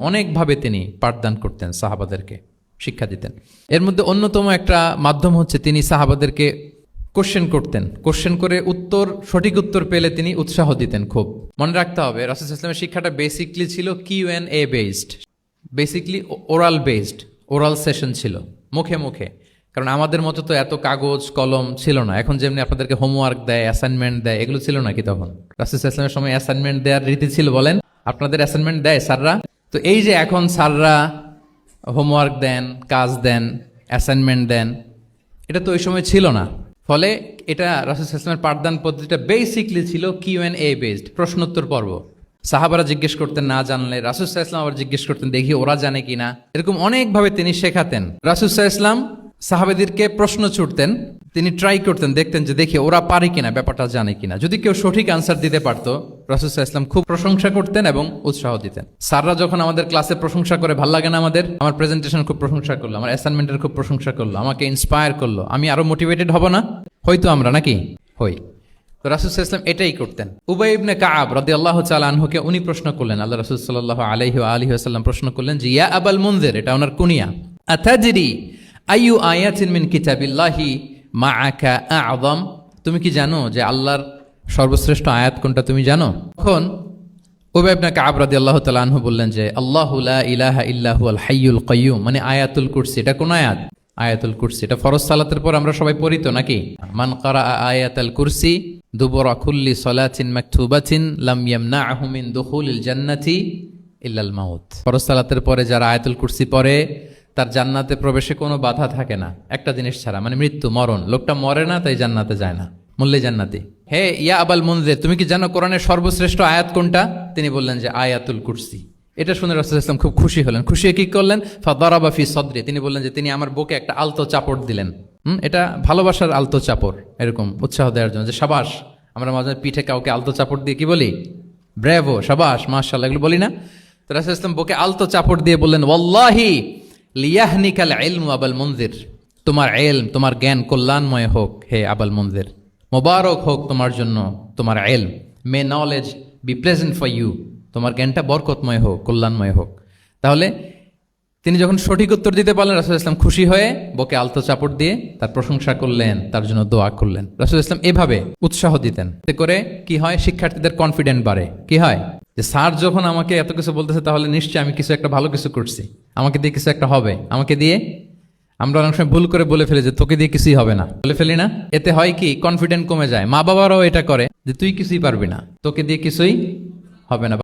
অনেকভাবে তিনি পাঠদান করতেন, সাহাবাদেরকে শিক্ষা দিতেন। এর মধ্যে অন্যতম একটা মাধ্যম হচ্ছে তিনি সাহাবাদেরকে কোশ্চেন করতেন, কোশ্চেন করে সঠিক উত্তর পেলে তিনি উৎসাহ দিতেন খুব। মনে রাখতে হবে রাসূল সাল্লাল্লাহু আলাইহি ওয়াসাল্লামের শিক্ষাটা বেসিকলি ছিল Q&A based, basically oral based, oral session ছিল, মুখে মুখে। কারণ আমাদের মতো তো এত কাগজ কলম ছিল না। এখন যেমনি আপনাদেরকে হোমওয়ার্ক দেয়, অ্যাসাইনমেন্ট দেয়, এগুলো ছিল নাকি তখন? রাসূল সাল্লাল্লাহু আলাইহি ওয়াসাল্লামের সময় অ্যাসাইনমেন্ট দেওয়ার রীতি ছিল বলেন? আপনাদের অ্যাসাইনমেন্ট দেয় স্যাররা? তো এই যে এখন স্যাররা হোমওয়ার্ক দেন, কাজ দেন, অ্যাসাইনমেন্ট দেন, এটা তো ওই সময় ছিল না। ফলে এটা রাসূল সাল্লাল্লাহু আলাইহি ওয়াসাল্লামের পাঠদান পদ্ধতিটা বেসিকলি ছিল Q&A বেসড, প্রশ্নোত্তর পর্ব। সাহাবারা জিজ্ঞেস করতেন, না জানলে রাসূল সাল্লাল্লাহু আলাইহি ওয়াসাল্লাম আবার জিজ্ঞেস করতেন, দেখি ওরা জানে কিনা। এরকম অনেকভাবে তিনি শেখাতেন। রাসূল সাল্লাল্লাহু আলাইহি ওয়াসাল্লাম সাহাবাদেরকে প্রশ্ন ছুড়তেন, তিনি ট্রাই করতেন, দেখতেন যে দেখি ওরা পারে কিনা, ব্যাপারটা জানে কিনা। যদি কেউ সঠিক আনসার দিতে পারতো, রাসূল সাল্লাল্লাহু আলাইহি ওয়াসাল্লাম খুব প্রশংসা করতেন এবং উৎসাহ দিতেন। স্যাররা যখন আমাদের ক্লাসে প্রশংসা করে, ভাল লাগে না আমাদের? আমার প্রেজেন্টেশন খুব প্রশংসা করলো, আমার অ্যাসাইনমেন্টের খুব প্রশংসা করলো, আমাকে ইন্সপায়ার করলো, আমি আরো মোটিভেটেড হব না? হয়তো আমরা নাকি হই। তো রাসূল সাল্লাল্লাহু আলাইহি ওয়াসাল্লাম এটাই করতেন। উবাই ইবনে কাআব রাদিয়াল্লাহু তাআলা আনহুকে উনি প্রশ্ন করলেন, আল্লাহ রাসূল সাল্লাল্লাহু আলাইহি ওয়া আলিহি ওয়াসাল্লাম প্রশ্ন করলেন যে, ইয়া আবাল মুনজির, এটা ওনার কুনিয়া, আতাদরি আইয়ু আয়াতিন মিন কিতাবিল্লাহি মাআকা আ'যাম, তুমি কি জানো যে আল্লাহর সর্বশ্রেষ্ঠ আয়াত কোনটা, তুমি জানো? তখন উবাই ইবনে কাআব রাদিয়াল্লাহু তাআলা আনহু বললেন যে, আল্লাহু লা ইলাহা ইল্লা হুয়াল হাইয়ুল কাইয়্যুম, মানে আয়াতুল কুরসি। এটা কোন আয়াত? আয়াতুল কুরসি। এটা ফরজ সালাতের পর আমরা সবাই পড়ি তো নাকি? মান ক্বারাআ আয়াতাল কুরসি দুবুরা কুল্লি সালাতিন মাকতুবাতিন লাম ইয়ামনাহু মিন দুখুলিল জান্নাতি ইল্লাল মাউত। ফরজ সালাতের পরে যারা আয়াতুল কুরসি পড়ে, তার জান্নাতে প্রবেশে কোনো বাধা থাকে না, একটা জিনিস ছাড়া, মানে মৃত্যু, মরণ। লোকটা মরে না, তাই জান্নাতে যায় না, মূল্যে জান্নাতি। হে ইয়া আবাল মুনজির, তুমি কি জানো কোরআনের সর্বশ্রেষ্ঠ আয়াত কোনটা? তিনি বললেন যে আয়াতুল কুরসি। এটা শুনে রাসূল সাল্লাল্লাহু আলাইহি ওয়াসাল্লাম খুব খুশি হলেন। খুশি হয়ে কি করলেন? ফাদারাবা ফি সদরি, তিনি বললেন যে তিনি আমার বুকে একটা আলতো চাপড় দিলেন। এটা ভালোবাসার আলতো চাপড়, এরকম উৎসাহ দেওয়ার জন্য, যে সাবাস। আমরা মাঝে পিঠে কাউকে আলতো চাপড় দিয়ে কি বলি? ব্রেভো, সাবাস, মাশাআল্লাহ, এগুলো বলি না? তো রাসূল সাল্লাল্লাহু আলাইহি ওয়াসাল্লাম বুকে আলতো চাপড় দিয়ে বললেন, ওয়াল্লাহি লিয়াহনিকাল ইলমু আবাল মুনজির, তোমার ইলম, তোমার জ্ঞান কল্যাণময় হোক হে আবাল মুনজির, মোবারক হোক তোমার জন্য তোমার ইলম। May knowledge be pleasant for you, তোমার জ্ঞানটা বরকতময় হোক, কল্যাণময় হোক। তাহলে তিনি যখন সঠিক উত্তর দিতে পারলেন, রাসূল ইসলাম খুশি হয়ে বকে আলতো চাপড় দিয়ে তার প্রশংসা করলেন, তার জন্য দোয়া করলেন। রাসূল ইসলাম এভাবে উৎসাহ দিতেন। এতে করে কি হয়? শিক্ষার্থীদের কনফিডেন্ট বাড়ে। কি হয়? যে স্যার যখন আমাকে এত কিছু বলতেছে, তাহলে নিশ্চয়ই আমি কিছু একটা ভালো কিছু করছি, আমাকে দিয়ে কিছু একটা হবে। আমাকে দিয়ে, আমরা অনেক সময় ভুল করে বলে ফেলি যে তোকে দিয়ে কিছুই হবে না, বলে ফেলি না? এতে হয় কি? কনফিডেন্ট কমে যায়। মা বাবারাও এটা করে যে তুই কিছুই পারবি না, তোকে দিয়ে কিছুই হবে না।